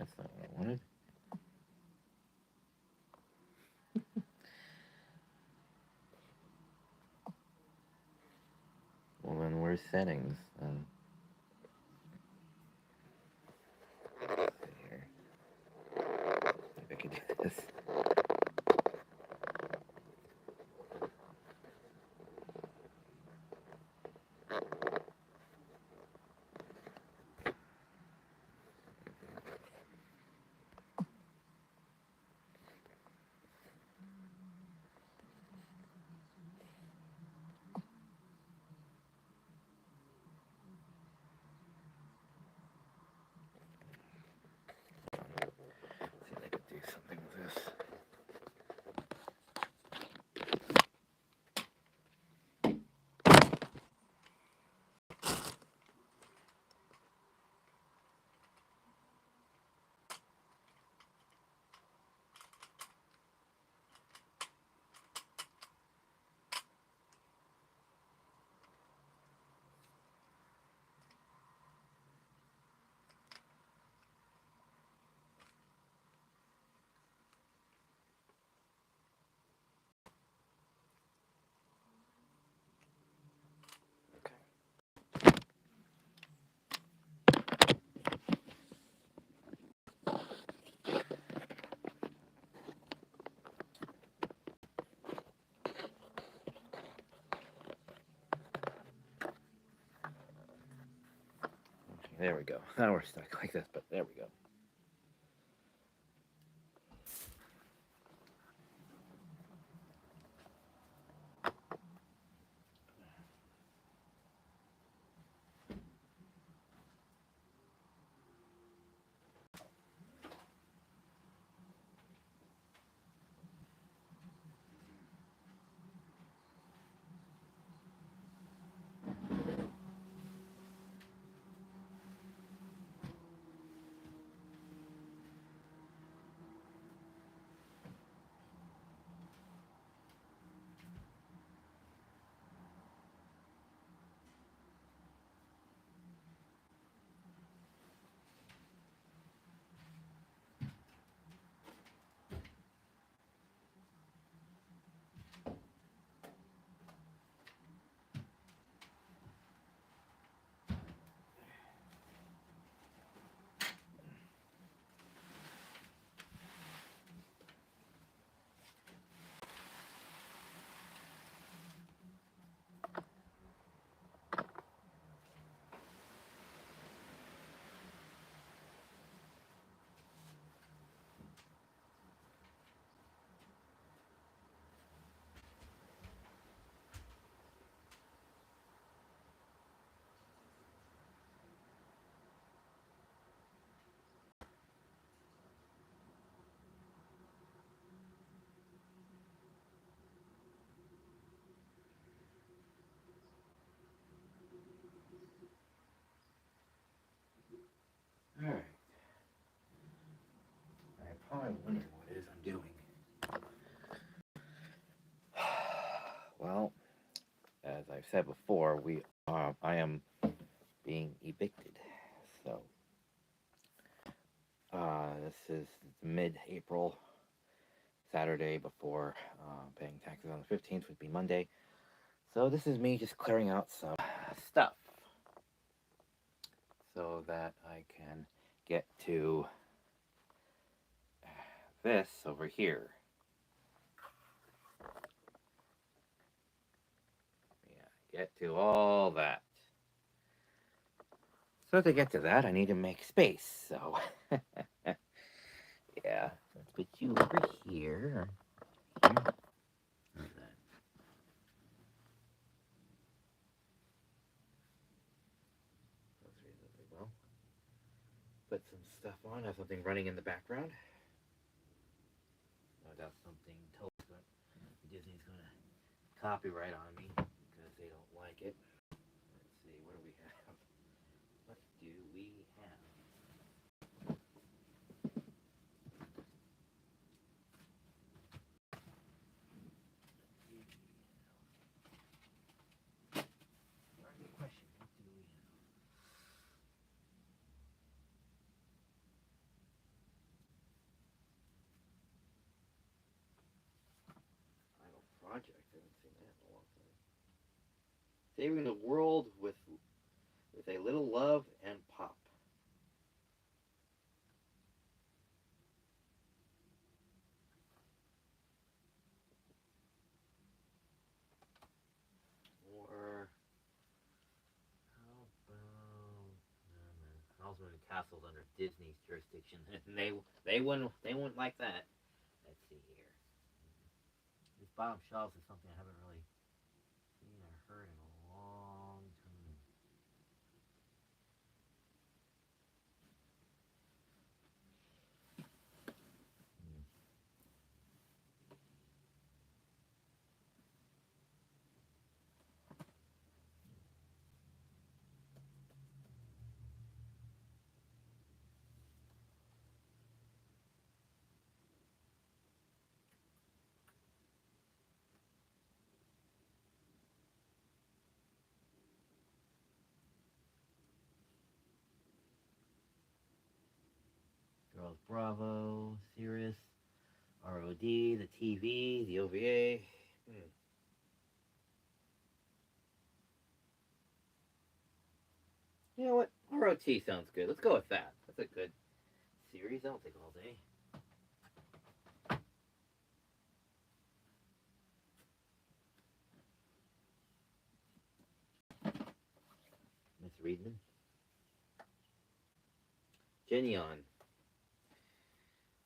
That's not what I wanted. Well, then where's settings? Let's see here. Maybe I could do this. See if I could do something with this. There we go. Now we're stuck like this, but there we go. All right. I'm probably wondering what it is I'm doing. Well, as I've said before, I am being evicted. So this is mid-April, Saturday before paying taxes on the 15th would be Monday. So this is me just clearing out some stuff so that I can get to this over here. Yeah, get to all that. So to get to that, I need to make space. So yeah, let's put you over here. How's that? That's reasonably well. Put some stuff on. Have something running in the background. No doubt something Disney's gonna copyright on me because they don't like it. Let's see, what do we have? What do we have? Question, what do we have? a long time. Saving the world with a little love and pop. Or how about House of Castles under Disney's jurisdiction? They wouldn't like that. Let's see here. These bottom shelves is something I haven't really seen or heard in a long time. Girls Bravo, Sirius, ROD, the TV, the OVA. You know what? ROT sounds good. Let's go with that. That's a good series. That'll take all day. Miss Reedman. Genion.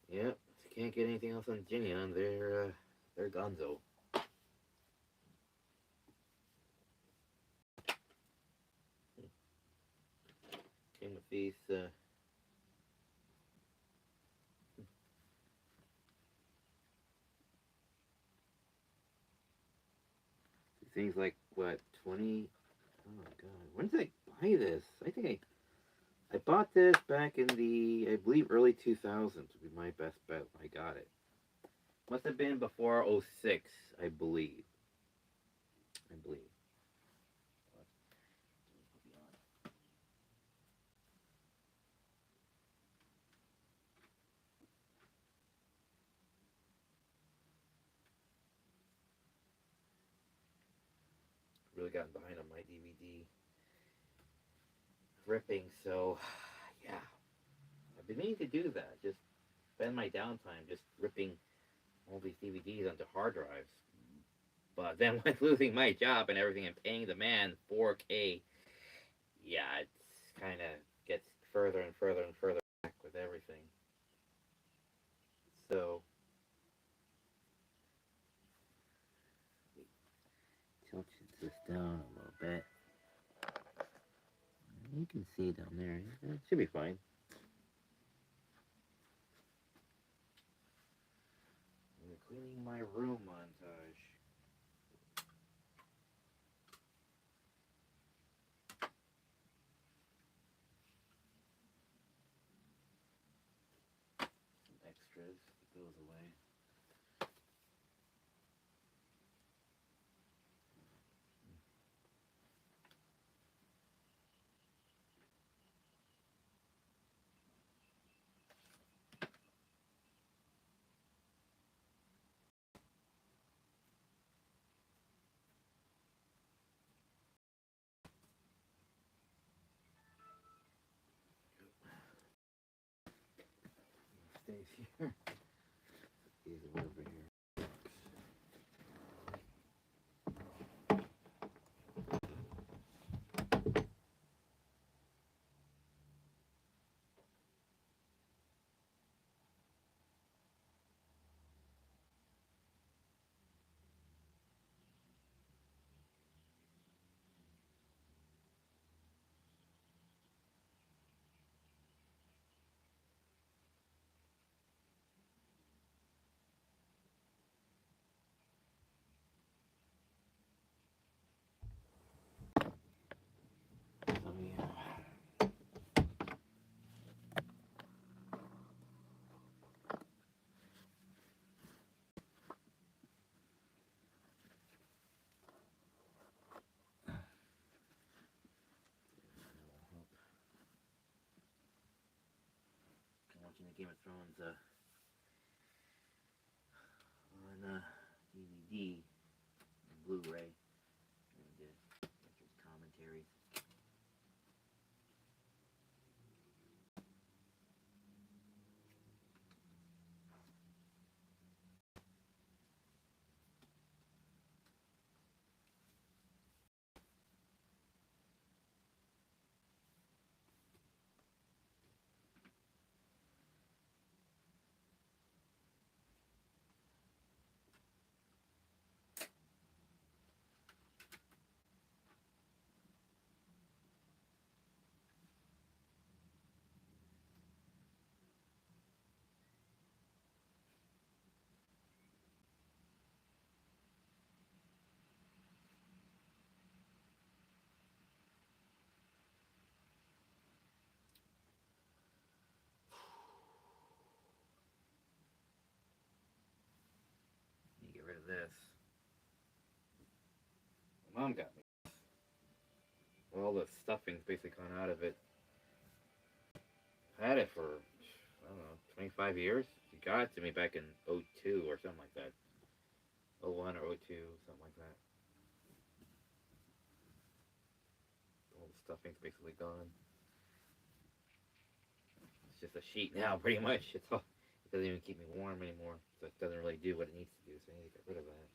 Yep. Can't get anything else on Genion. They're gonzo. King of Feast. Things like what 20? Oh my god! When did I buy this? I think I bought this back in the I believe early 2000s would be my best bet when I got it. Must have been before '06, I believe. I believe. Really gotten behind on my DVD ripping, so yeah. I've been meaning to do that. Just spend my downtime just ripping all these DVDs onto hard drives. But then with losing my job and everything and paying the man 4K, yeah, it's kind of gets further and further and further back with everything. So tilt this down a little bit. You can see down there. It should be fine. Cleaning my room montage. Some extras. It goes away. Stays here. These are over here. So yeah. I'm watching the Game of Thrones on DVD, Blu-ray. series. You get rid of this. My mom got me. All the stuffing's basically gone out of it. I had it for, I don't know, 25 years. She got it to me back in '02 or something like that. '01 or '02, something like that. All the stuffing's basically gone. It's just a sheet now, pretty much. It's all, it doesn't even keep me warm anymore. So it doesn't really do what it needs to do. So I need to get rid of that.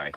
Sorry.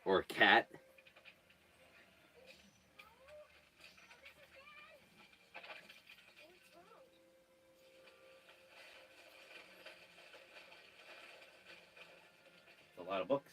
Or a cat. It's a lot of books.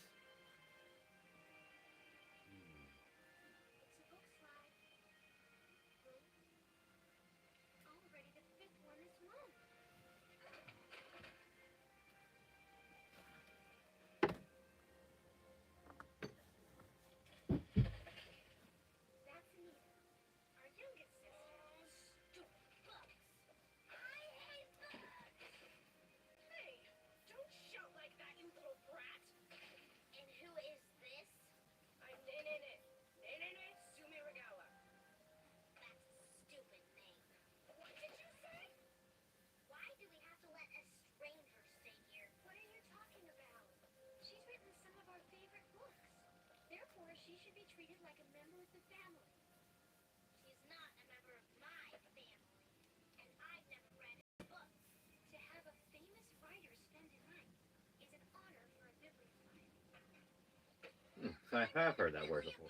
I have heard that word before.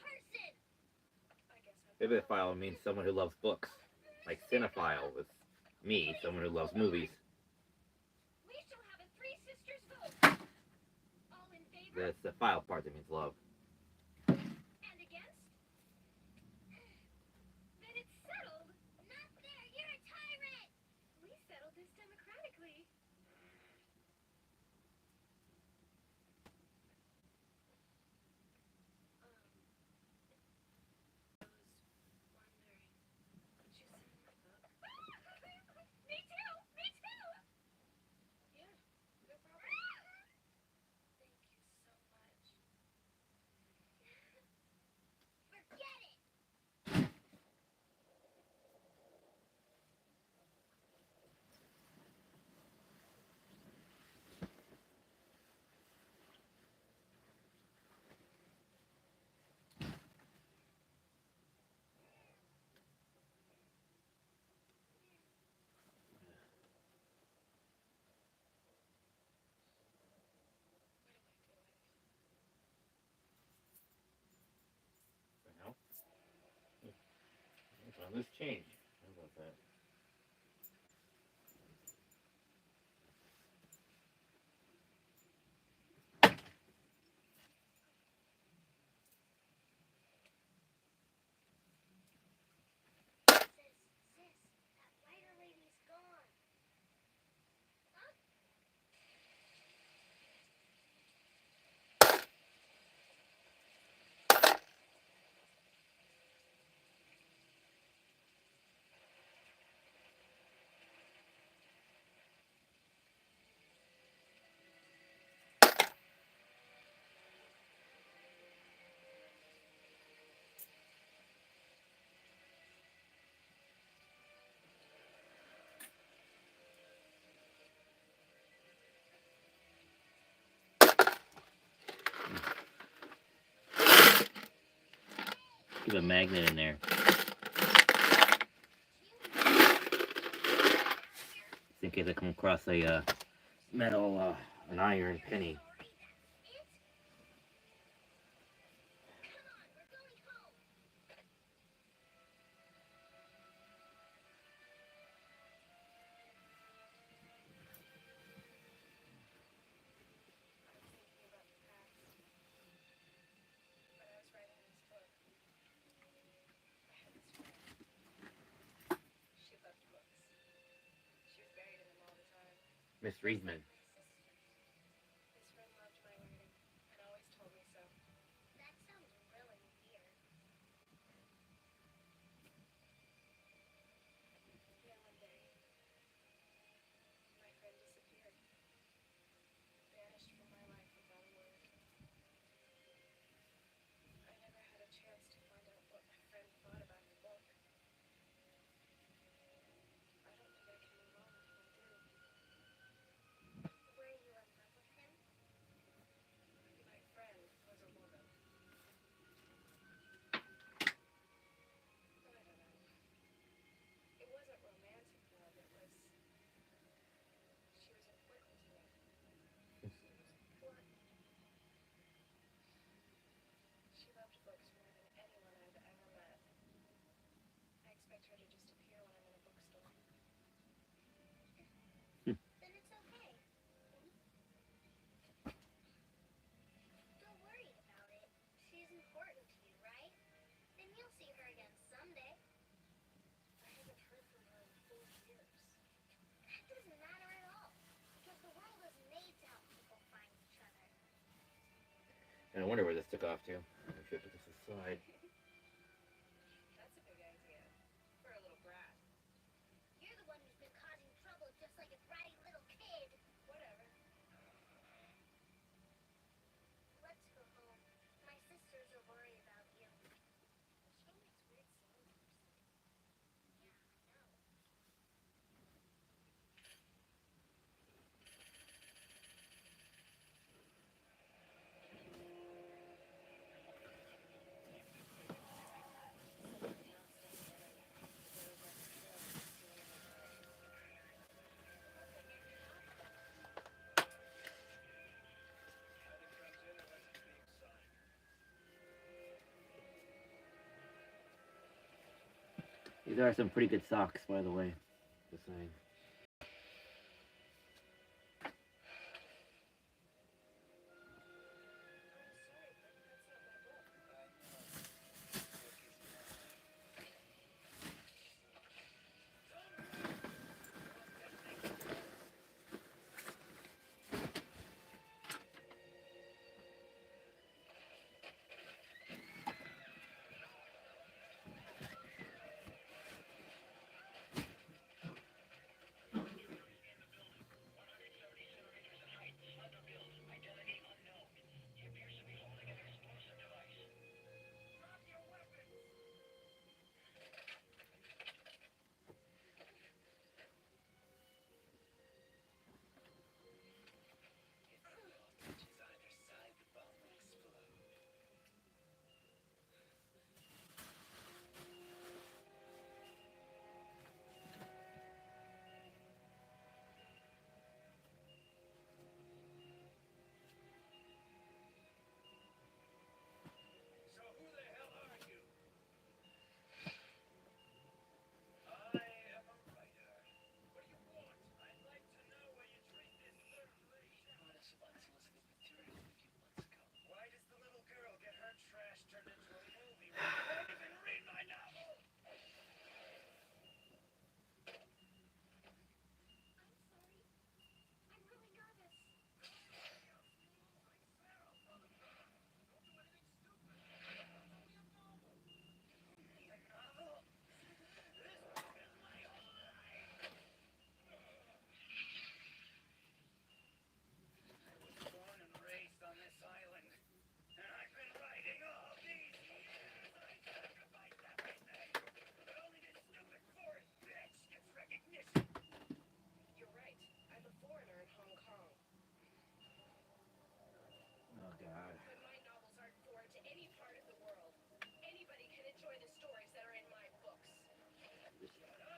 Bibliophile means someone who loves books. Like cinephile with me, someone who loves movies. That's the file part that means love. loose change. How about that? Keep a magnet in there. In case I come across a Metal, an iron penny. Miss Reedman. And I wonder where this took off to. I should put this aside. These are some pretty good socks, by the way. Just saying.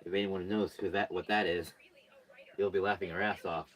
If anyone knows what that is, you'll be laughing your ass off.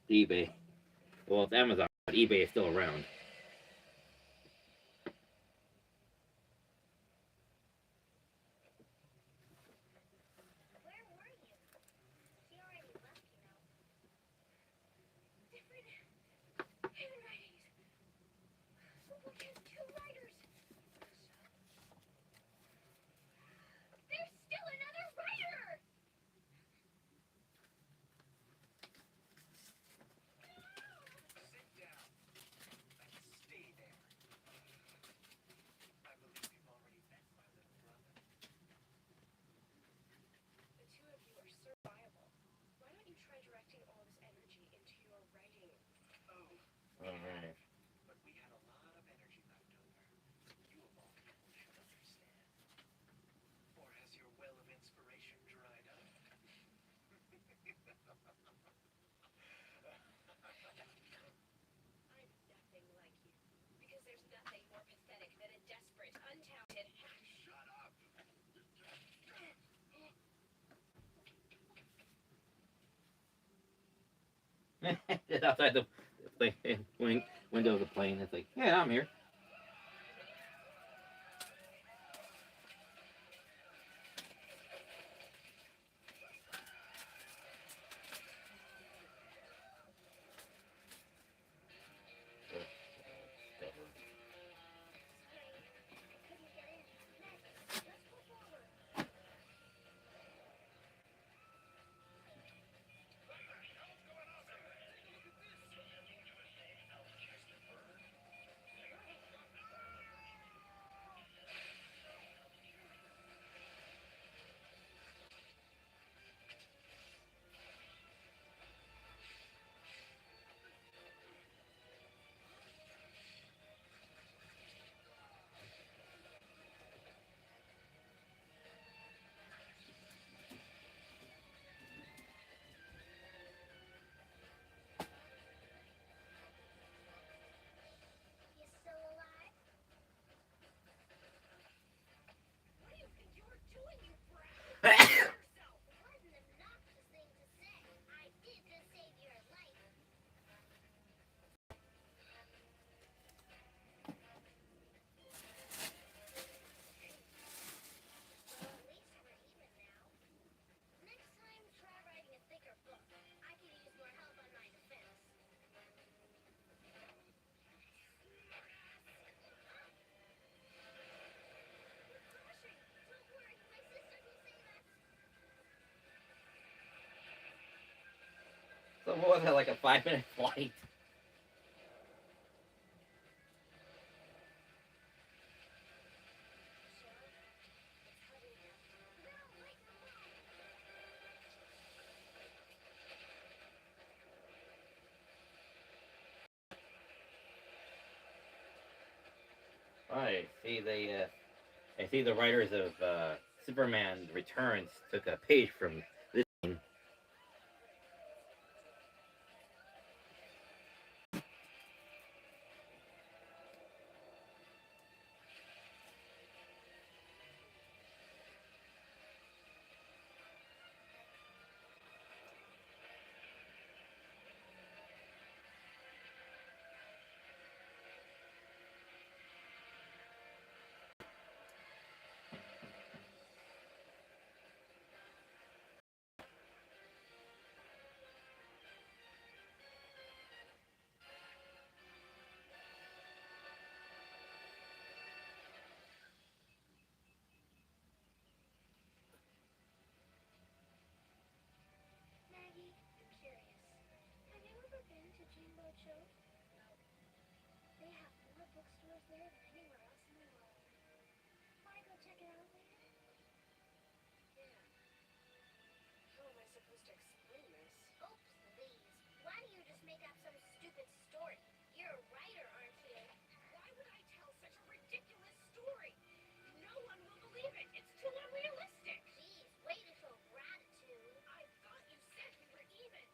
eBay. Well, it's Amazon, but eBay is still around. All right. Just outside the window of the plane. It's like, yeah, I'm here. What was it, like a 5 minute flight? I see I see the writers of Superman Returns took a page from this scene. Maggie, I'm curious. Have you ever been to Dreamboat Show? No. They have more bookstores there than anywhere else in the world. Want to go check it out later? Yeah. How am I supposed to explain this? Oh, please. Why don't you just make up some stupid story? You're a writer, aren't you? Why would I tell such a ridiculous story? No one will believe it. It's too unrealistic. Jeez, way to show gratitude. I thought you said we were even.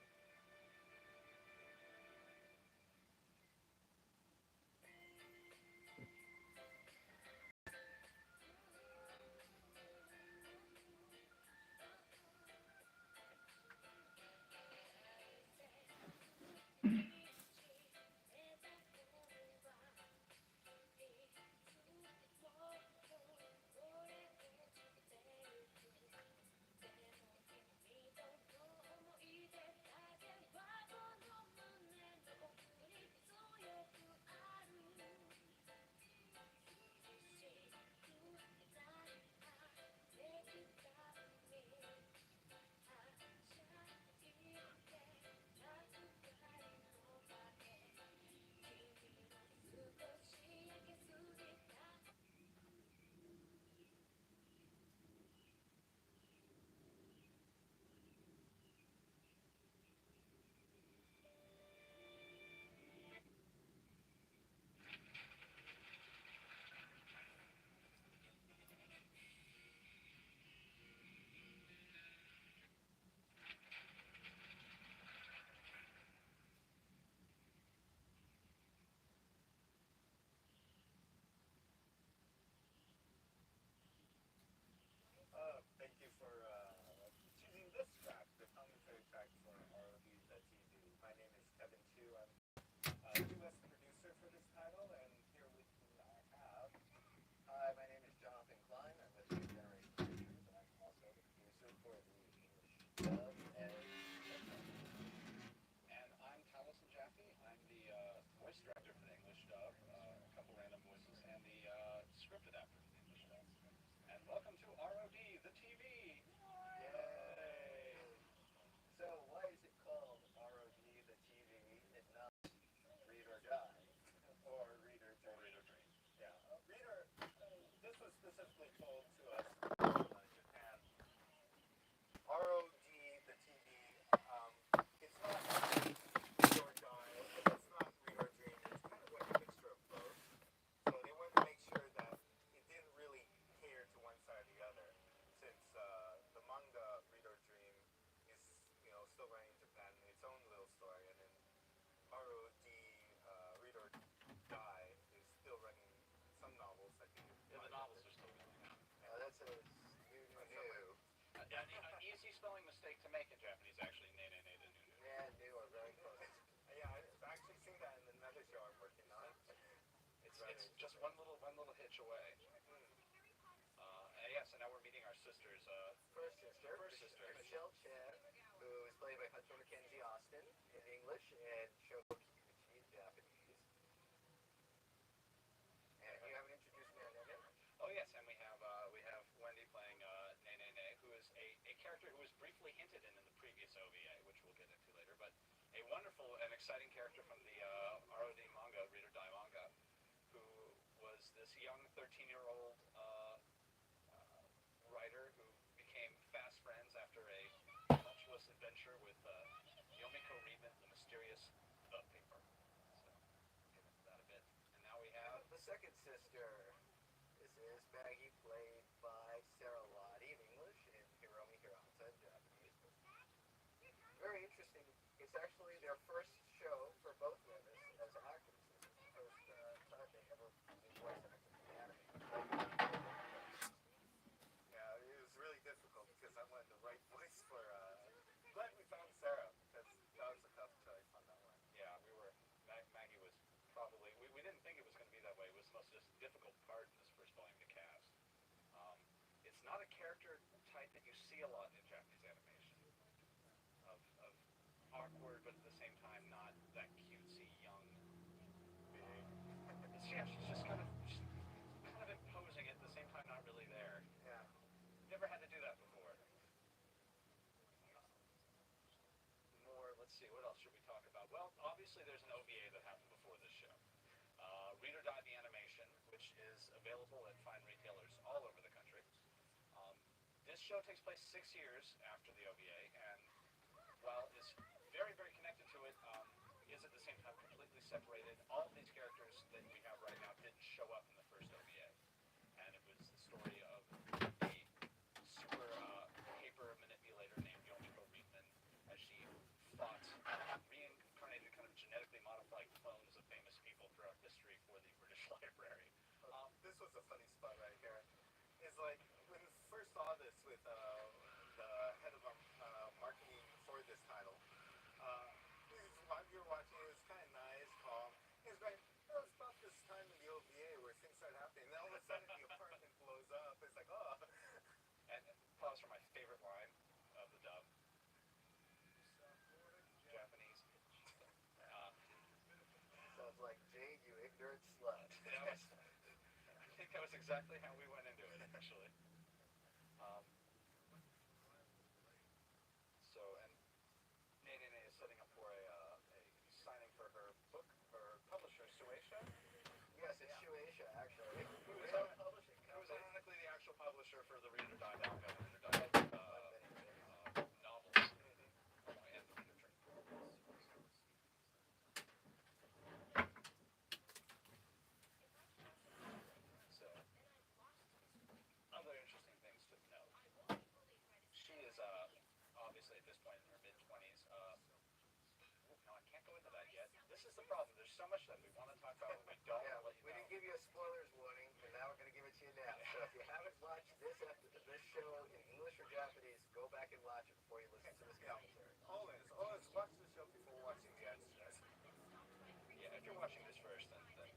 Thank you for choosing this track, the commentary track for ROD the TV. My name is Kevin Chu. I'm a U.S. producer for this title, and here with me I have. Hi, my name is Jonathan Klein. I'm with New Generation Pictures, and I'm also the producer for the English dub and I'm Taliesin Jaffe. I'm the voice director for the English dub, a couple random voices, and the script adapter for the English dub. And welcome to ROD, the TV. Yay! So why is it called ROD, the TV, and not Read or Die, or Read or Dream? Read or Dream. Yeah, Reader. This was specifically told to us from Japan. ROD, the TV. It's not Read or Die. It's not Read or Dream. It's kind of like a mixture of both. So they wanted to make sure that it didn't really cater to one side or the other, since the manga Read or Dream is, still running in Japan in its own little story, and then ROD, Read or Die, is still running some novels. I think. Yeah, the novels are still going on. That's a new. An easy spelling mistake to make in Japanese, actually. Ne ne ne, the new. Yeah, new are very close. Yeah, I've actually seen that in another show I'm working on. It's just one little hitch away. Yes, and now we're meeting our sisters. First sister, Michelle Chan, who is played by Hatsune a wonderful and exciting character from the ROD manga, Read or Die manga, who was this young 13-year-old writer who became fast friends after a tumultuous adventure with Yomiko Reedman, the mysterious The Paper. So, get into that a bit. And now we have The second sister. This is Maggie, played by Sarah Lottie in English and Hiromi Hirata in Japanese. Very interesting. It's actually their first show for both of them as actors. This is the first time they ever did voice acting in anime. Yeah, it was really difficult because I wanted the right voice for. Glad we found Sarah because that was a tough choice on that one. Yeah, we were. Maggie was probably. We didn't think it was going to be that way. It was the most difficult part in this first volume to cast. Um, it's not a character type that you see a lot in Japanese animation. Of awkward, but at the same time not that cutesy, young, big. Yeah, she's just kind of imposing it at the same time, not really there. Yeah. Never had to do that before. More, let's see, what else should we talk about? Well, obviously there's an OVA that happened before this show. Read or Die the Animation, which is available at fine retailers all over the country. This show takes place 6 years after the OVA, and while it's very, very connected to it, is at the same time completely separated. All of these characters that we have right now didn't show up in the first OVA, and it was the story of a super paper manipulator named Yomiko Reedman as she fought reincarnated, kind of genetically modified clones of famous people throughout history for the British Library. This was a funny spot right here. Is like when we first saw this with the head of marketing for this title. You're watching it, was kind of nice, calm. He was going, oh, it's about this time in the OVA where things start happening. And then all of a sudden the apartment blows up. It's like, oh. And pause for my favorite line of the dub. Japanese. Sounds like Jade, you ignorant slut. I think that was exactly how we went into it, actually. Um, and Nene is setting up for a signing for her book, her publisher, Suecia. Yes, it's Shueisha, actually. Who was publishing company. ironically the actual publisher for the Read or Die manga, Read or Die novels, and the Reader Trade. So, other interesting things to note. She is obviously at this point in her mid-20s. No, I can't go into that yet. This is the problem. There's so much that we want to talk about, but we don't want to let you we know. didn't give you a spoilers warning, and now we're going to give it to you now. So if you haven't watched this show in English or Japanese, go back and watch it before you listen to this commentary. Always watch the show before watching the extras. Yeah, if you're watching this first, then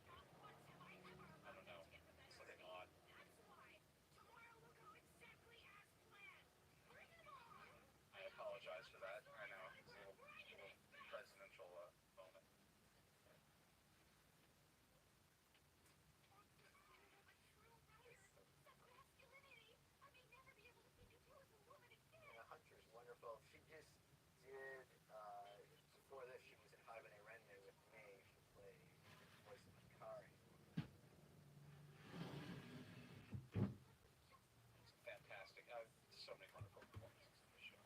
I don't know, something odd. I apologize for that. I know it's a little presidential moment. Hunter's wonderful. She just did, before this, she was in Hibane Renme with me. She played the voice of Hikari. It's fantastic. So many wonderful performances in this show.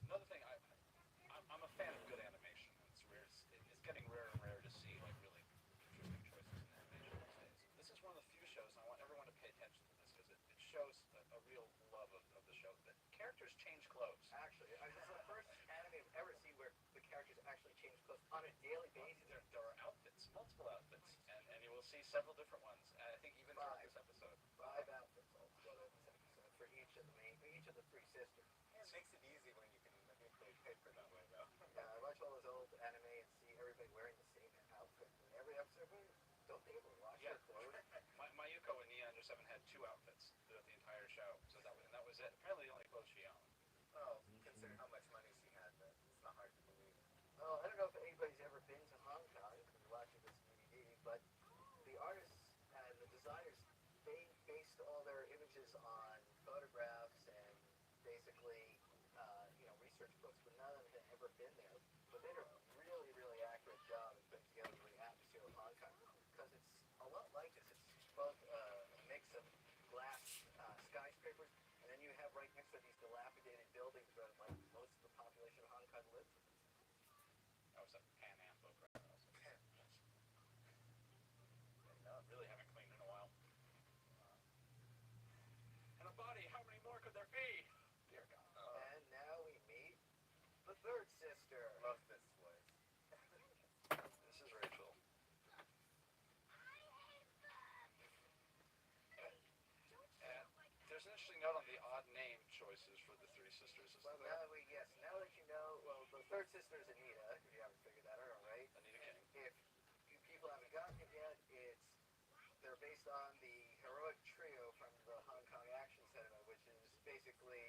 Another thing, I'm a fan of good animation. It's rare. It's getting rarer and rarer to see like really interesting choices in animation these days. This is one of the few shows, and I want everyone to pay attention to this because it shows a real love of the show. That characters change clothes. Actually, this is the first anime I've ever seen where the characters actually change clothes on a daily basis. There are outfits, multiple outfits, and you will see several different ones. I think even throughout this episode. 5 outfits altogether in this episode for each of the 3 sisters. It makes it easy when you can manipulate paper that way, though. Yeah, I watch all those old anime and see everybody wearing the same outfit. And every episode, don't they ever wash their clothes? Mayuko in Nia Under 7 had 2 outfits throughout the entire show, so that was it. Apparently the only clothes she owned. Oh, consider how much money she had, but it's not hard to believe. Oh, I don't know if anybody's ever been to Hong Kong and watching this DVD, but the artists and the designers, they based all their images on photographs and basically, research books, but none of them had ever been there. But later was a Pan Am boat ride also. Really haven't cleaned in a while. And a body, how many more could there be? Dear God. And now we meet the third sister. Love this voice. This is Rachel. And there's an interesting note on the odd name choices for the three sisters. Is Well, there? now that you know, well, the third sister is Anita, if you haven't figured that out, right? Anita King. If you people haven't gotten it yet, they're based on the heroic trio from the Hong Kong Action Cinema, which is basically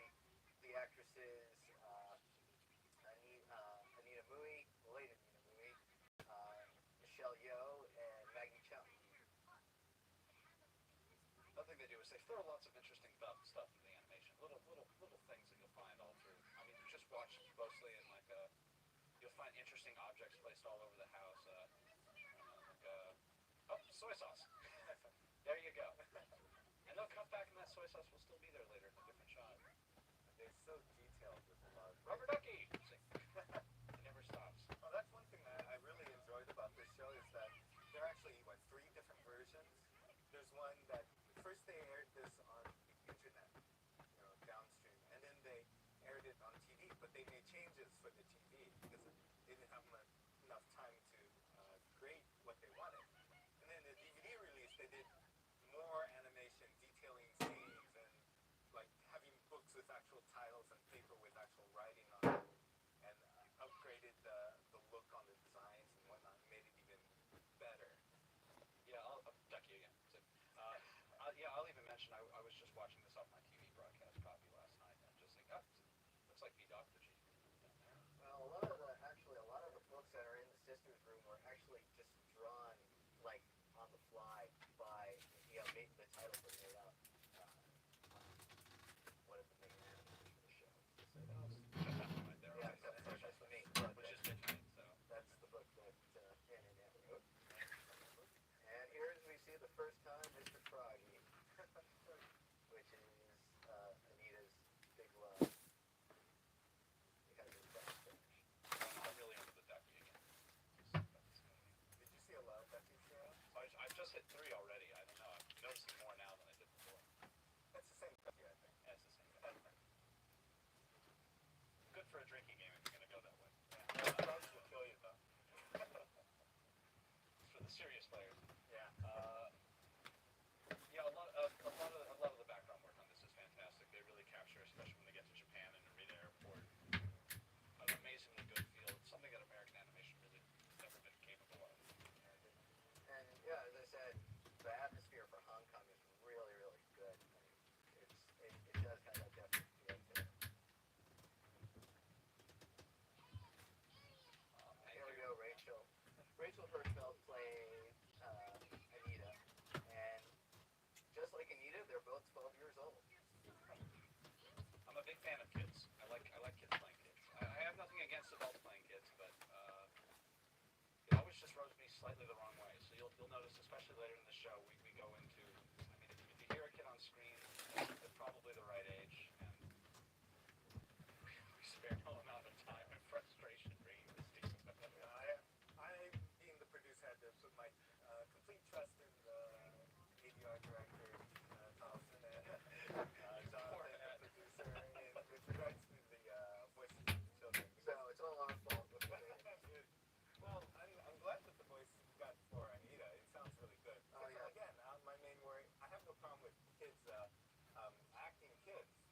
the actresses Anita Mui, the late Anita Mui, Michelle Yeoh, and Maggie Cheung. One thing they do is they throw lots of interesting stuff in the animation. Little things that you'll find all through. I mean, you just watch mostly in like you'll find interesting objects placed all over the house. Soy sauce. There you go. And they'll cut back, and that soy sauce will still be there later in a different shot. They're so detailed with a lot of Rubber ducky. It never stops. Well, that's one thing that I really enjoyed about this show is that there are actually, three different versions. There's one that, first they aired this on the internet, downstream, and then they aired it on TV, but they made changes for the TV because they didn't have enough time to create what they wanted. And then the DVD release, they did more animation, detailing scenes, and like having books with actual titles and paper with actual writing on it, and upgraded the look on the designs and whatnot, and made it even better. Yeah, I'll ducky again. So, I'll even mention I was just watching this off my TV broadcast copy last night, and just think, looks like B Dr. G. Well, a lot of the books that are in the sisters' room were actually just drawn like on the fly by maybe the titles were made up. One of the main animators for the show. Right there, Yeah, right. except that's for me. Which is midnight, so. That's the book that Annette wrote. And here we see the first time Mr. Froggy, which is Anita's big love. He has his back finish. I'm really into the ducky again. Did you see a lot of Ducky show? I've just hit 3 already. I don't know. I'm noticing more now than I did before. That's the same Ducky, I think. Yeah, it's the same thing. Good for a drinking game if you're going to go that way. Dogs will kill you, though. For the serious players. Yeah. Yeah, a lot of the background work on this is fantastic. They really capture, especially when they get to Japan and Narita Airport, an amazingly good feel. It's something that American animation really never been capable of. And yeah, as I said, the atmosphere for Hong Kong is really, really good. I mean, it does have that definite feel to it. Here we go, Rachel. Rachel Hirschfeld played Anita, and just like Anita, they're both 12 years old. I'm a big fan of kids. I like kids playing kids. I have nothing against adults playing kids, but it always just rubs me slightly the wrong way. So you'll notice, especially later in the show, we go into. I mean, if you hear a kid on screen, they're probably the right age, and we spare no amount of time and frustration bringing this to you. I, being the producer, had to put my complete trust in the ADR director, Thompson, and Jonathan, the producer, with regards to the voices of the children. So it's all our fault with the Well, I'm glad that the voice got for Anita. It sounds really good. Oh, yeah. Again, my main worry, I have no problem with kids acting kids.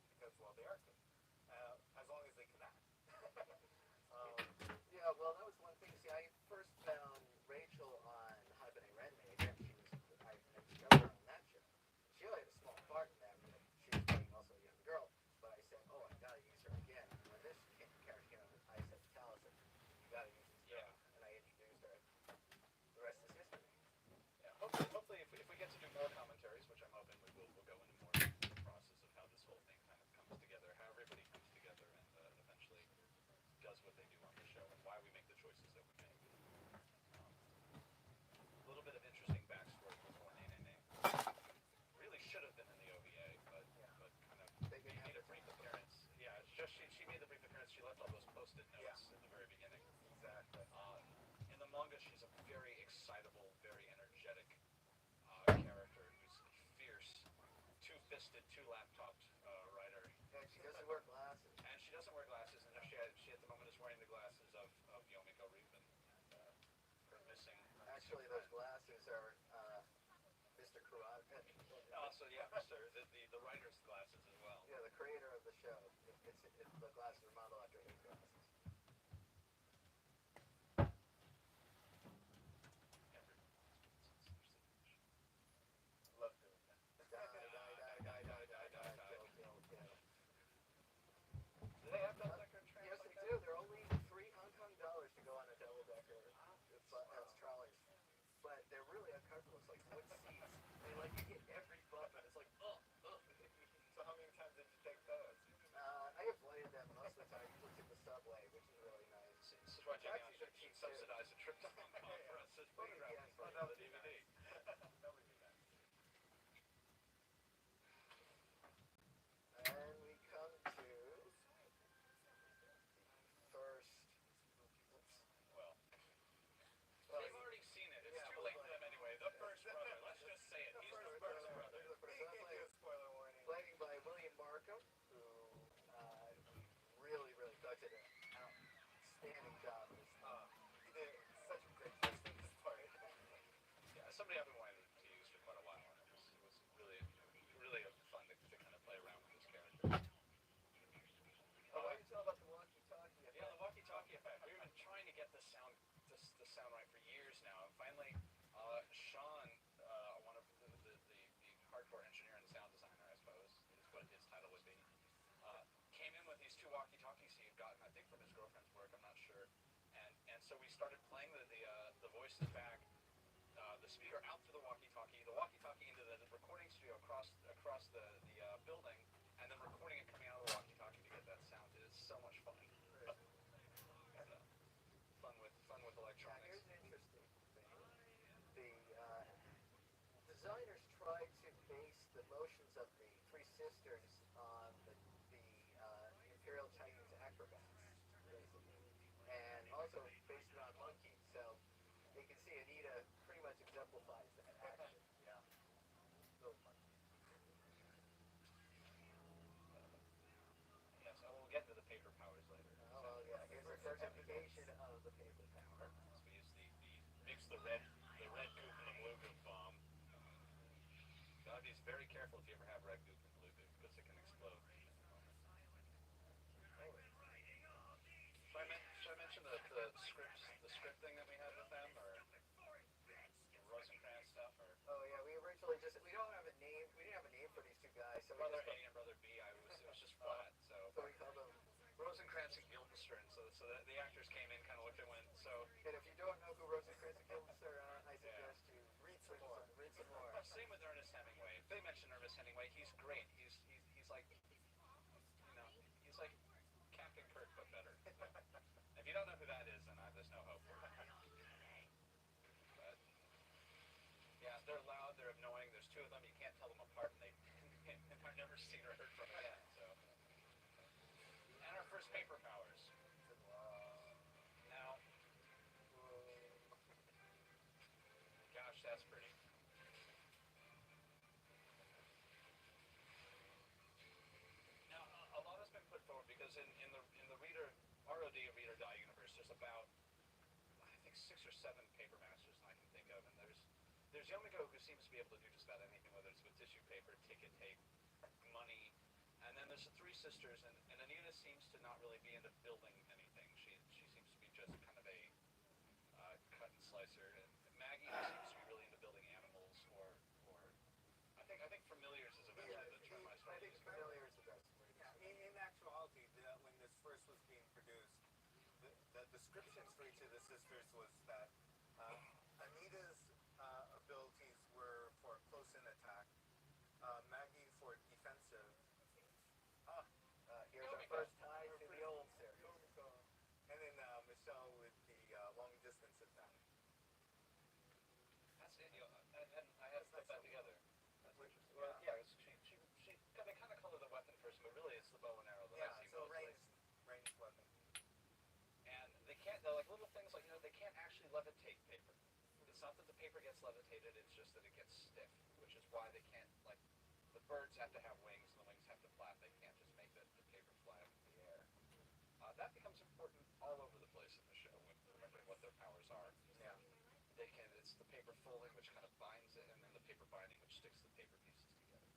two-fisted, two-laptopped writer. And she doesn't wear glasses. And she doesn't wear glasses, and she at the moment is wearing the glasses of Yomiko Reeven. Her missing. Actually, those glasses are Mr. Karate. Also, yeah, Mr. The writer's glasses as well. Yeah, the creator of the show. The glasses are modeled after his glasses. Love doing that. Kill. Do they have double-decker trains Yes, like they that? do. They're only $3 Hong Kong to go on a double decker. That's trolleys, but they're really uncomfortable. It's like wood seats, and like you hit every bump, and it's like ugh. So how many times did you take those? I avoided them most of the time. I usually took the subway, which is really nice. This is why Jamie Taxis are should cheap, too. subsidize a trip to Hong Kong for us as photographing Yes, for that another would be DVD. That would be nice. And we come to the first. Well, Well, they've already seen it. It's yeah, too late for them anyway. The first brother. Let's just say it. He's the first brother. The first He gave you a spoiler warning. played by William Markham, who really thought did an outstanding job in this. He did such a great job in this part. Yeah, somebody I've been wanting to use for quite a while, and it was really fun to kind of play around with this character. Oh, why did you tell about the walkie-talkie? Yeah, the walkie-talkie effect. We've been trying to get the sound right for years now, and finally, Sean, one of the hardcore engineer and sound designer, I suppose, is what his title would be, came in with these two walkie-talkies he had gotten, I think, from his girlfriend's work. I'm not sure. And so we started playing the voices back, the speaker out through the walkie-talkie into the recording studio across the building, and then recording it coming out of the walkie-talkie to get that sound. It is so much fun. Fun with Now, electronics. here's an interesting thing. The designers tried to base the motions of the three sisters on the Imperial Chinese acrobats, basically, and also based it on monkeys. So you can see Anita pretty much exemplifies that action. Yeah. Those monkeys. Yes, I will get into the paper powers later. Oh, well, yeah. Here's a certification of the paper power. So we use mix the red goop and the blue goop bomb. Gotta be very careful if you ever have red goop and blue goop because it can explode. Should I mention the script thing that we had with them, or Rosencrantz stuff, or Oh, yeah. We originally we don't have a name. We didn't have a name for these two guys, so Brother we A and Brother B? It was just flat. So we called them. Rosencrantz and Guildenstern. So the actors came in, kind of looked and went. So And if you don't know who Rosencrantz and Guildenstern are, I suggest you read some more. Read some more. same with Ernest Hemingway. If they mention Ernest Hemingway, he's great. He's like, he's like Captain Kirk but better. If you don't know who that is, then there's no hope for it. But yeah, they're loud, they're annoying. There's two of them. You can't tell them apart, and I've never seen or heard from again. So, and our first paper powers. Now, gosh, that's pretty. Now, a lot has been put forward because in the reader ROD Reader Die universe, there's about I think 6 or 7 paper masters I can think of, and there's Yomiko who seems to be able to do just about anything, whether it's with tissue paper, ticket tape, money, and then there's the three sisters, and Anita seems to not really be into building anything. She seems to be just kind of a cut and slicer, and Maggie seems to be really into building animals, or I think familiars is eventually the term I I started think using. familiar is the best word. In actuality, when this first was being produced, the descriptions for each of the sisters was that Anita's abilities were for close-in attack, Maggie for defensive, Here's our first tie to the old series. and then Michelle with the long-distance attack. That's it. I hadn't put that together. That's interesting. Well, Yeah. yeah, they kind of color the weapon first, but really it's the bow and arrow that Yeah, I see so mostly. ranged weapon. And they're like little things like, they can't actually levitate paper. It's not that the paper gets levitated, it's just that it gets stiff, which is why they can't, like, the birds have to have wings, and the wings have to flap. They can't just make the paper fly up in the air. That becomes important all over the place in the show when remembering what their powers are. Yeah. They can it's the paper folding which kind of binds it, and then the paper binding which sticks the paper pieces together.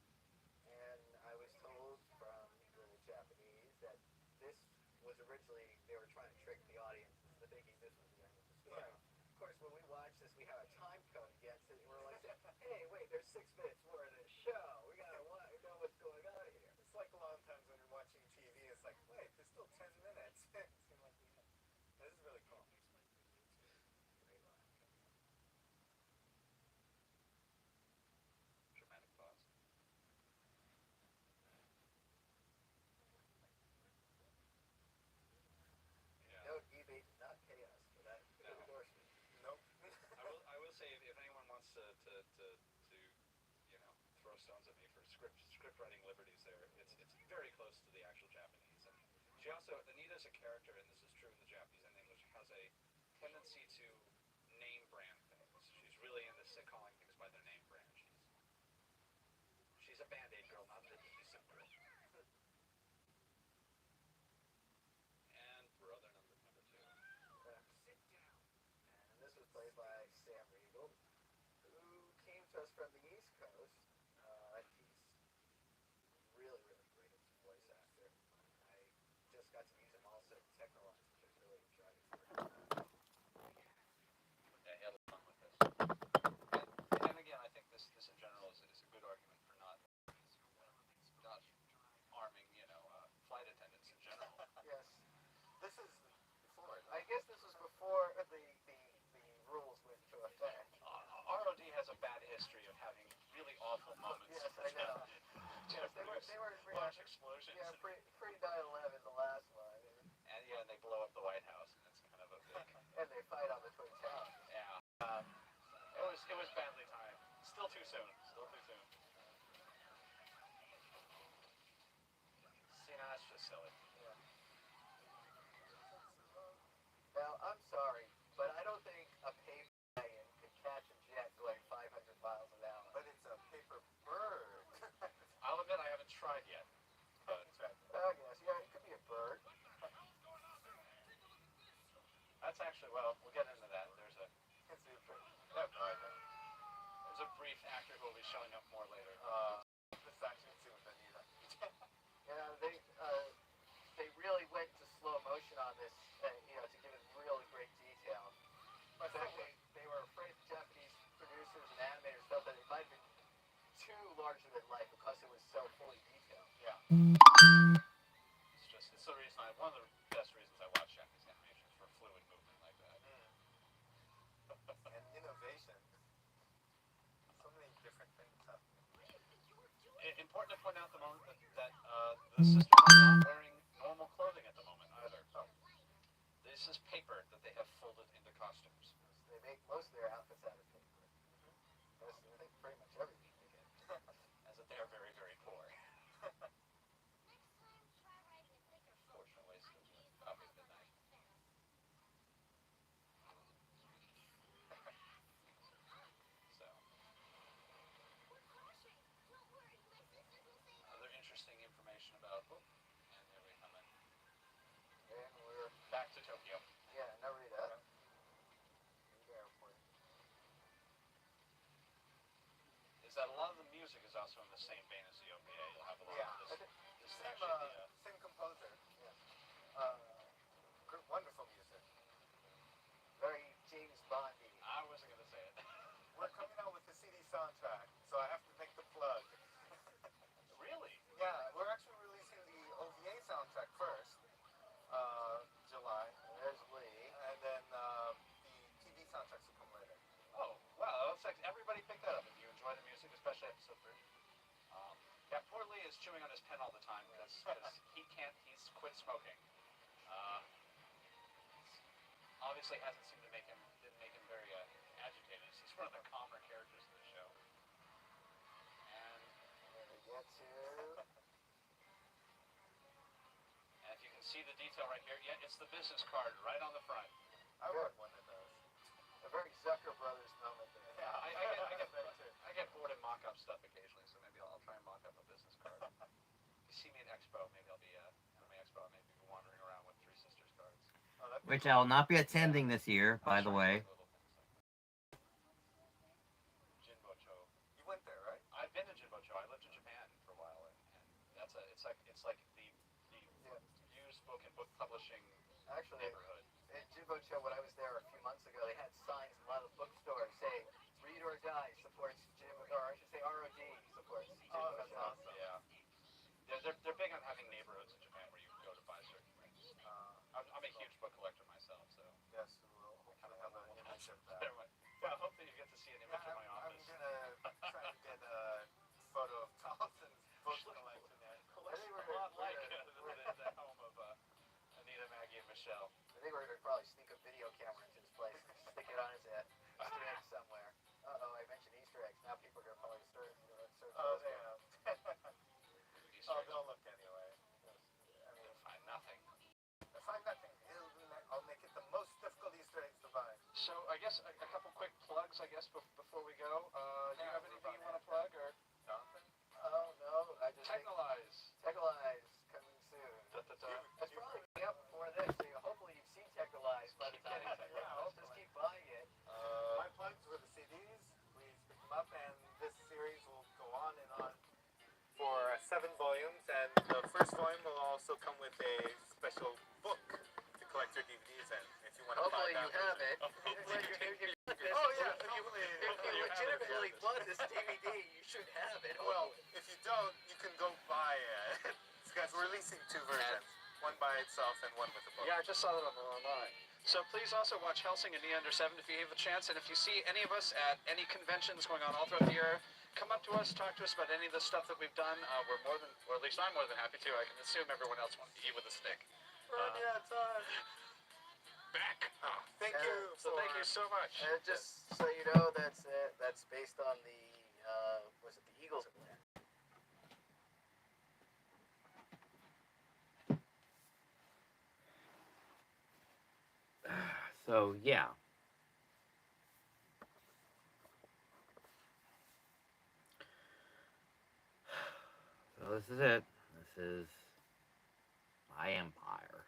And I was told from the Japanese that this was originally, they were trying to trick the audience into thinking this was the end of the story. Yeah. Of course, when we watch this, we have a time code against it, and we're like, hey, wait, there's 6 minutes more of this show. We gotta know what's going on here. It's like a lot of times when you're watching TV, it's like, wait, there's still 10 minutes. This is really cool. Great line. Dramatic pause. Yeah. Note, eBay did not pay us for that No. endorsement. Nope. I will say if anyone wants to you know throw stones at me for script writing liberties there, it's very close to the actual Japanese. And she also Anita's a character, and this is true in the Japanese and English, has a tendency to name brand things. She's really into calling things by their name brand. She's a Band-Aid girl, not an adhesive girl. And brother number two. Sit down. And this was played by Sam Riegel, who came to us from the East Coast. He's really, really great as a voice actor. I just got to use him also in Technolines, which I really enjoyed it for. Yeah, he had a fun with this. And again, I think this in general is a good argument for not arming, flight attendants in general. Yes. This is Florida. I guess this was before the rules went into effect. ROD has a bad history of having really awful moments. Yes, I know. Yes, they were large explosions. yeah, pre 9/11, the last one, And they blow up the White House, and it's kind of a big. and they fight on the Twin Towers. Yeah. It was badly timed. Still too soon. Still too soon. See, now that's just silly. Now, I'm sorry, but I don't think a paper wagon could catch a jet going 500 miles an hour. But it's a paper bird. I'll admit I haven't tried yet. But Oh, yes, yeah, it could be a bird. that's actually, well, we'll get into that. There's a brief actor who will be showing up more later. This action scene with Anita. Yeah, they really went to slow motion on this, to give it really great detail. In fact, they were afraid the Japanese producers and animators felt that it might have been too larger than life because it was so fully detailed. Yeah. It's the reason one of the best reasons I watch Japanese animation is for fluid movement like that. And innovation. So many different things happening. Important to point out the moment that the sisters are not wearing normal clothing at the moment either. This is paper that they have folded into costumes. They make most of their outfits out of paper. Yes, I think pretty much everything they get. As that they are very, very poor. Next time, try riding a thicker phone. Fortunately, copy of midnight. So, We're crashing. Don't worry, my sisters will save us. other interesting information about. And there we come in. And we're, Back to Tokyo. yeah, Narita. Narita Airport. Is that a lot of the music is also in the same vein as the OVA. You'll have a lot Yeah. of this. This is Same, actually the. same composer. Yeah. Wonderful music. Very James Bondy. I wasn't gonna say it. We're coming out with the CD soundtrack, so I have to make the plug. Really? Yeah, we're actually releasing the OVA soundtrack first, July, There's Lee. and then the TV soundtracks will come later. Oh, wow. That looks like everybody picked that up. If you enjoy the music, especially episode 3. Yeah, poor Lee is chewing on his pen all the time because he's quit smoking. Obviously didn't make him very agitated. He's one of the calmer characters in the show. And We get to if you can see the detail right here, yeah, it's the business card right on the front. I want one of those. a very Zucker Brothers moment there. Yeah, I that too. get bored in mock-up stuff occasionally, so maybe I'll try and mock up a you see me at Expo, maybe I'll be Anime Expo. Maybe be wandering around with Three Sisters cards. Oh, that'd be Which cool. I will not be attending this year, by the way. Jinbocho. You went there, right? I've been to Jinbocho. I lived in Japan for a while, and that's it's like the used book and book publishing Actually, neighborhood. at Jinbocho, when I was there a few months ago, they had signs in a lot of bookstores saying "Read or Die" supports or I should say ROD supports Oh, Jinbocho. that's awesome. Yeah. They're big on having neighborhoods in Japan where you can go to buy certain things. I'm a huge book collector myself, so Yes, we'll hopefully have an image of that. yeah, hopefully you get to see an image of my I'm office. gonna try to get a photo of Thompson's book collection. Looks a lot like the home of Anita, Maggie, and Michelle. I think we're gonna probably sneak a video camera into his place and stick it on his strand somewhere. Uh-oh, I mentioned Easter eggs. Now people are gonna probably search. Oh, yeah. Oh, they'll look anyway. I mean, You'll find nothing. if I nothing, I'll make it the most difficult Easter eggs to find. So I guess a couple quick plugs. I guess before we go, do you have anything you want to plug or? Jonathan? Oh no, I just think Technolize. Technolize coming soon. Da-da-da. That's probably coming up before this. So hopefully you've seen Technolize by the time. Just keep buying it. My plugs were the CDs. Please pick them up, and this series will go on and on for 7 volumes. And the first volume will also come with a special book to collect your DVDs in. If you want to buy that. Hopefully you have it. Oh yeah, if you legitimately bought this DVD, you should have it. Well, if you don't, you can go buy it. Because we're releasing 2 versions. One by itself and one with a book. Yeah, I just saw that online. So please also watch Helsing and Nia Under 7 if you have a chance. And if you see any of us at any conventions going on all throughout the year, come up to us, talk to us about any of the stuff that we've done. We're more than, or at least I'm more than happy to. I can assume everyone else wants to eat with a stick. Back. Thank you. So thank you so much. And just so you know, that's based on the was it the Eagles of Land? So yeah. So this is it. This is my empire.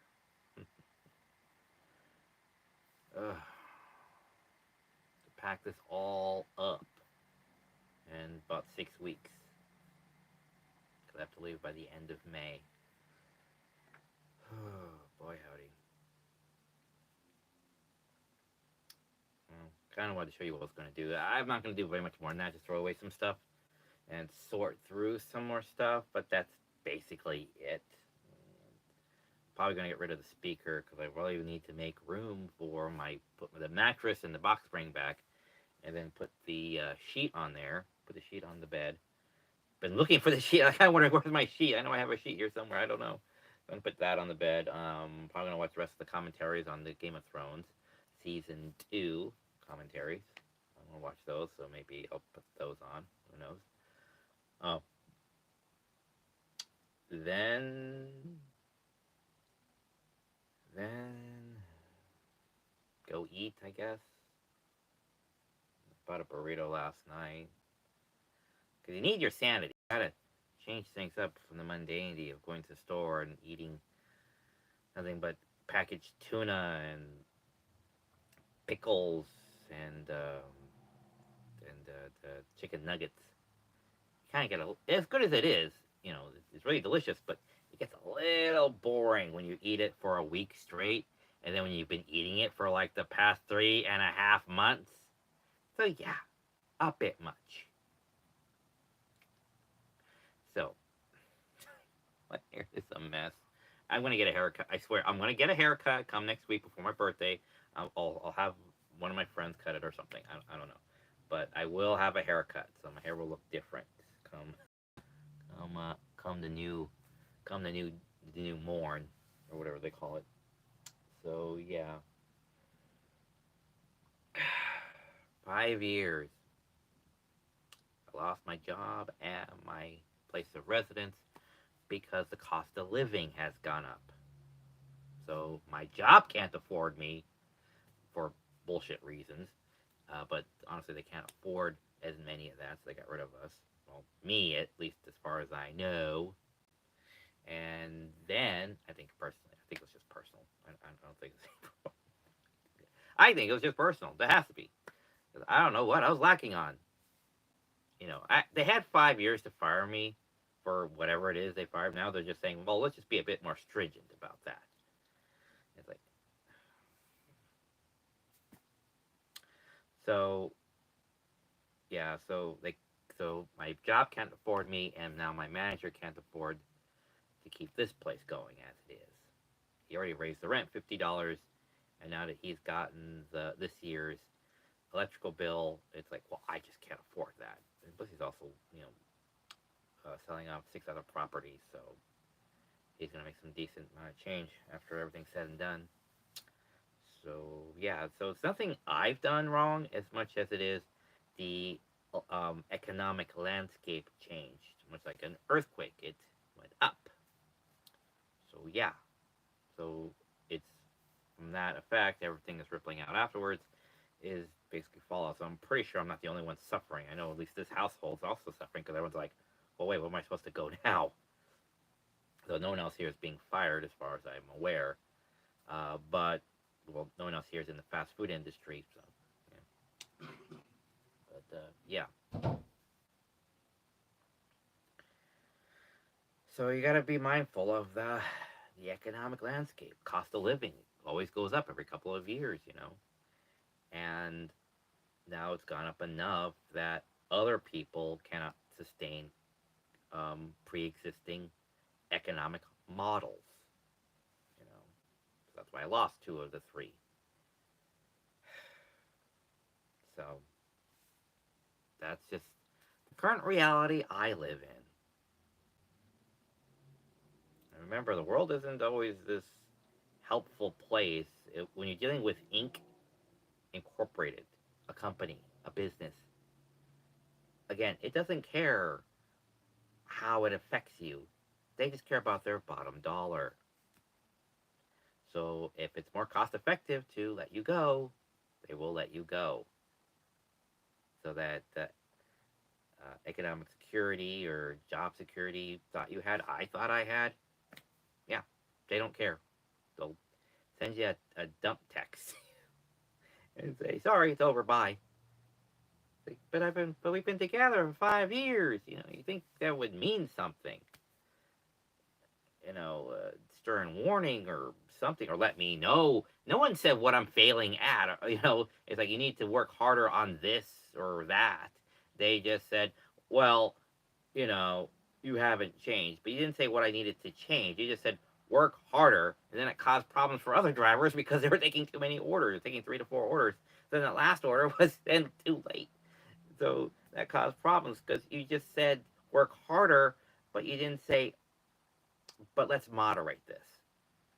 To pack this all up in about 6 weeks. Because I have to leave by the end of May. Boy howdy. Kind of wanted to show you what I was going to do. I'm not going to do very much more than that. Just throw away some stuff and sort through some more stuff. But that's basically it. Probably going to get rid of the speaker because I really need to make room for put the mattress and the box spring back. And then put the sheet on there. Put the sheet on the bed. Been looking for the sheet. I kind of wondering where's my sheet. I know I have a sheet here somewhere. I don't know. I'm going to put that on the bed. Probably going to watch the rest of the commentaries on the Game of Thrones. Season 2 commentaries. I'm going to watch those, so maybe I'll put those on. Who knows? Oh. Then go eat, I guess. Bought a burrito last night. Because you need your sanity. You gotta change things up from the mundanity of going to the store and eating nothing but packaged tuna and pickles and chicken nuggets. You kind of get as good as it is, it's really delicious, but it gets a little boring when you eat it for a week straight, and then when you've been eating it for like the past 3.5 months. So yeah, a bit much. So my hair is a mess. I'm gonna get a haircut. I swear, I'm gonna get a haircut come next week before my birthday. I'll have one of my friends cut it or something. I don't know, but I will have a haircut, so my hair will look different. Come the new morn or whatever they call it. So yeah, 5 years. I lost my job and my place of residence because the cost of living has gone up. So my job can't afford me for bullshit reasons. But honestly, they can't afford as many of that, so they got rid of us. Well, me, at least as far as I know. And then, I think personally, I think it was just personal. I don't think it's. I think it was just personal. That has to be. 'Cause I don't know what I was lacking on. They had 5 years to fire me for whatever it is they fired. Now they're just saying, well, let's just be a bit more stringent about that. It's like, so yeah, so my job can't afford me, and now my manager can't afford to keep this place going as it is. He already raised the rent $50, and now that he's gotten this year's electrical bill, it's like, well, I just can't afford that. And plus, he's also, selling off 6 other properties, so he's gonna make some decent amount of change after everything's said and done. So yeah, so it's nothing I've done wrong as much as it is the economic landscape changed, much like an earthquake. It went up. So yeah, so it's from that effect, everything is rippling out afterwards is basically fallout. So I'm pretty sure I'm not the only one suffering. I know at least this household's also suffering because everyone's like, well, wait, where am I supposed to go now? So no one else here is being fired as far as I'm aware. But well, no one else here is in the fast food industry. So yeah. But yeah. So you got to be mindful of the economic landscape. Cost of living always goes up every couple of years. And now it's gone up enough that other people cannot sustain pre-existing economic models. So that's why I lost 2 of the 3. So that's just the current reality I live in. And remember, the world isn't always this helpful place. When you're dealing with Inc. Incorporated, a company, a business, again, it doesn't care how it affects you. They just care about their bottom dollar. So if it's more cost effective to let you go, they will let you go. So that economic security or job security you thought you had, I thought I had, yeah, they don't care. They'll send you a dump text and say, sorry, it's over, bye. Like, but we've been together for 5 years. You think that would mean something. Stern warning or something, or let me know. No one said what I'm failing at. It's like you need to work harder on this or that. They just said, well, you know, you haven't changed. But you didn't say what I needed to change. You just said work harder, and then it caused problems for other drivers because they were taking too many orders, taking 3 to 4 orders. Then that last order was then too late. So that caused problems because you just said work harder, but you didn't say, but let's moderate this,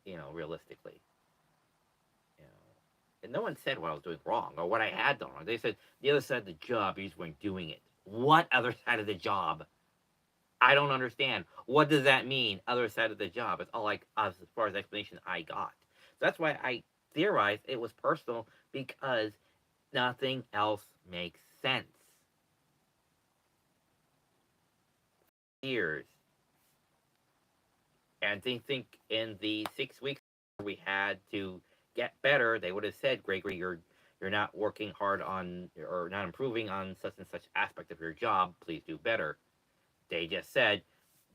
realistically. You know, and no one said what I was doing wrong or what I had done wrong. They said the other side of the job, you just weren't doing it. What other side of the job? I don't understand. What does that mean? Other side of the job. It's all like as far as explanation I got. So that's why I theorized it was personal because nothing else makes sense. Years. And they think in the 6 weeks we had to get better, they would have said, Gregory, you're not working hard on or not improving on such and such aspect of your job. Please do better. They just said,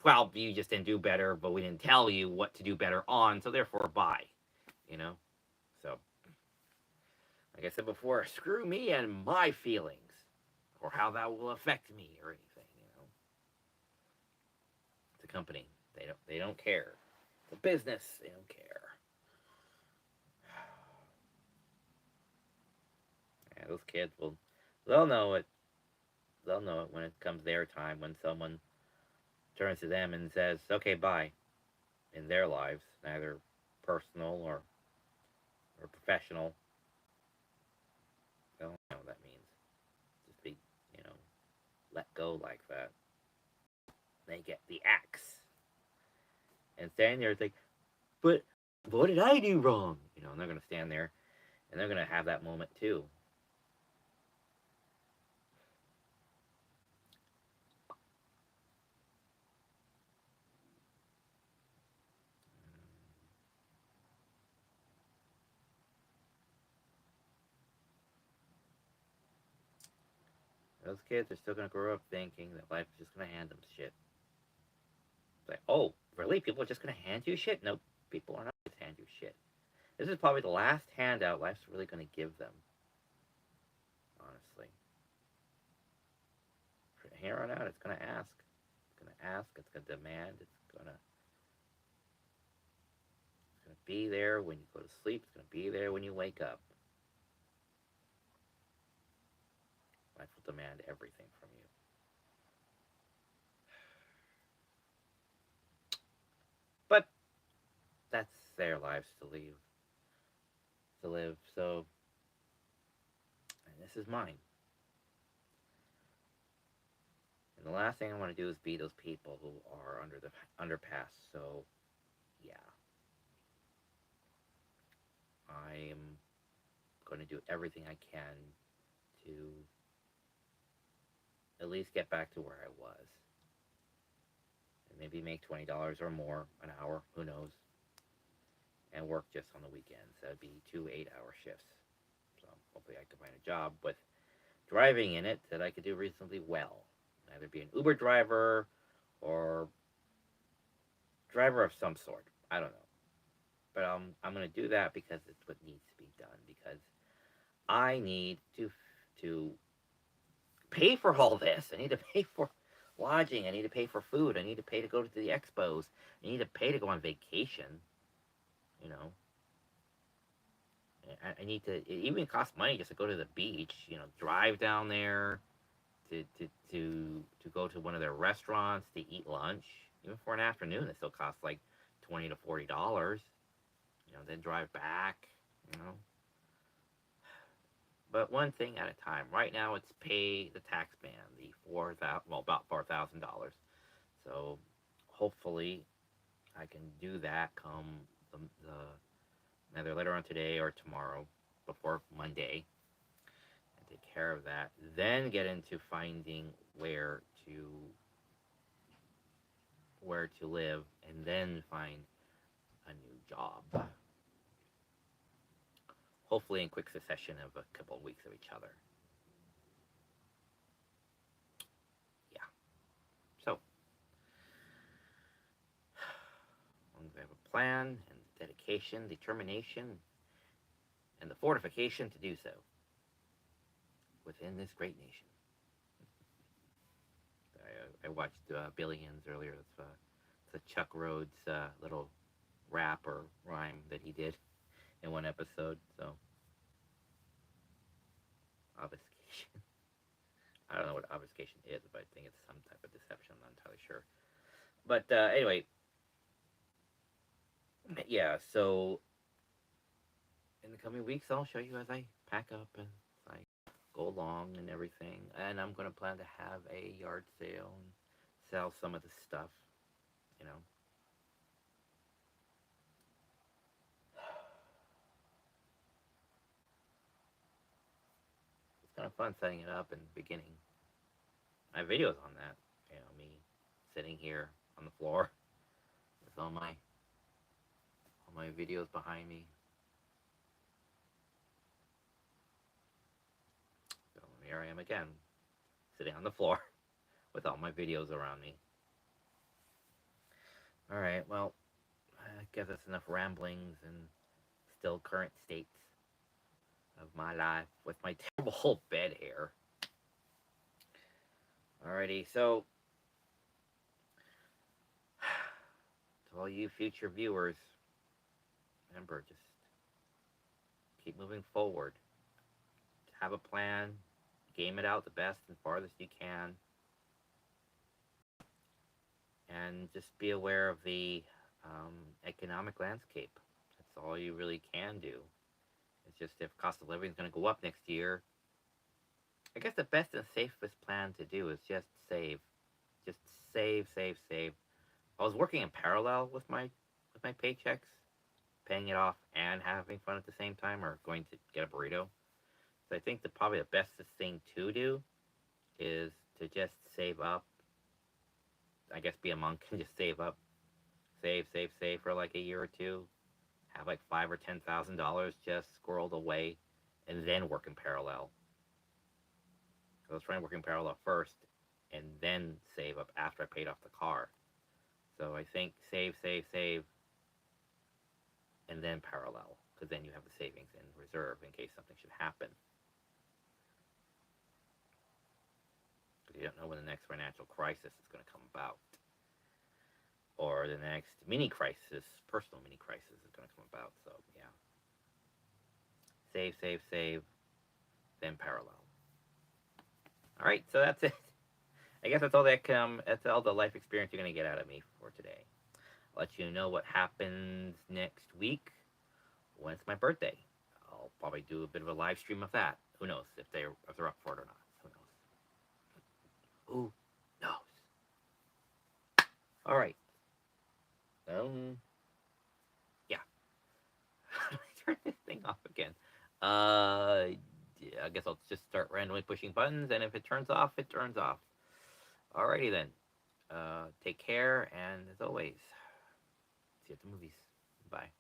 well, you just didn't do better, but we didn't tell you what to do better on, so therefore, bye. So, like I said before, screw me and my feelings, or how that will affect me, or anything. It's a company. They don't care. It's a business. They don't care. Yeah, those kids they'll know it. They'll know it when it comes their time, when someone turns to them and says, okay, bye, in their lives, neither personal or professional. They don't know what that means. Just be, let go like that. They get the axe. And standing there, it's like, but what did I do wrong? And they're going to stand there and they're going to have that moment too. Those kids are still gonna grow up thinking that life is just gonna hand them shit. It's like, oh, really? People are just gonna hand you shit? Nope, people are not gonna hand you shit. This is probably the last handout life's really gonna give them. Honestly, from here on out, it's gonna ask. It's gonna ask. It's gonna demand. It's gonna be there when you go to sleep. It's gonna be there when you wake up. Life will demand everything from you. But that's their lives to live. So, and this is mine. And the last thing I want to do is be those people who are under the underpass. So, yeah, I am going to do everything I can to at least get back to where I was. And maybe make $20 or more an hour, who knows. And work just on the weekends. That would be 2 8-hour shifts. So hopefully I can find a job with driving in it that I could do reasonably well. Either be an Uber driver or driver of some sort. I don't know. But I'm going to do that because it's what needs to be done. Because I need to pay for all this. I need to pay for lodging. I need to pay for food. I need to pay to go to the expos. I need to pay to go on vacation. You know, I need to. It even costs money just to go to the beach. You know, drive down there to go to one of their restaurants to eat lunch. Even for an afternoon, it still costs like $20 to $40. You know, then drive back. You know, but one thing at a time. Right now, it's pay the tax man, the about $4,000. So hopefully, I can do that come the either later on today or tomorrow, before Monday, and take care of that. Then get into finding where to live, and then find a new job. Hopefully, in quick succession of a couple of weeks of each other. Yeah. So, as long as I have a plan and dedication, determination, and the fortification to do so within this great nation. I watched Billions earlier. It's a Chuck Rhodes little rap or rhyme that he did in one episode. So, obfuscation. I don't know what obfuscation is, but I think it's some type of deception. I'm not entirely sure. But anyway, yeah. So, in the coming weeks, I'll show you as I pack up and I go along and everything. And I'm going to plan to have a yard sale and sell some of the stuff, you know. It's kind of fun setting it up and beginning. I have videos on that, you know, me sitting here on the floor with all my videos behind me. So here I am again, sitting on the floor with all my videos around me. All right, well, I guess that's enough ramblings and still current states of my life with my terrible bed hair. Alrighty, so to all you future viewers, remember, just keep moving forward. Have a plan, game it out the best and farthest you can, and just be aware of the economic landscape. That's all you really can do. It's just if cost of living is going to go up next year, I guess the best and safest plan to do is just save. Just save, save, save. I was working in parallel with my paychecks, paying it off and having fun at the same time, or going to get a burrito. So I think probably the best thing to do is to just save up. I guess be a monk and just save up, save for like a year or two. Have like $5,000 or $10,000 just squirreled away, and then work in parallel. I was trying to work in parallel first, and then save up after I paid off the car. So I think save, and then parallel, because then you have the savings in reserve in case something should happen. Because you don't know when the next financial crisis is going to come about, or the next mini crisis, personal mini crisis is going to come about. So yeah, save, then parallel. All right, so that's it. I guess that's all that's all the life experience you're going to get out of me for today. I'll let you know what happens next week when it's my birthday. I'll probably do a bit of a live stream of that. Who knows if they're up for it or not? Who knows? All right. Yeah. Turn this thing off again. Yeah, I guess I'll just start randomly pushing buttons, and if it turns off, it turns off. Alrighty then. Take care, and as always, see you at the movies. Bye.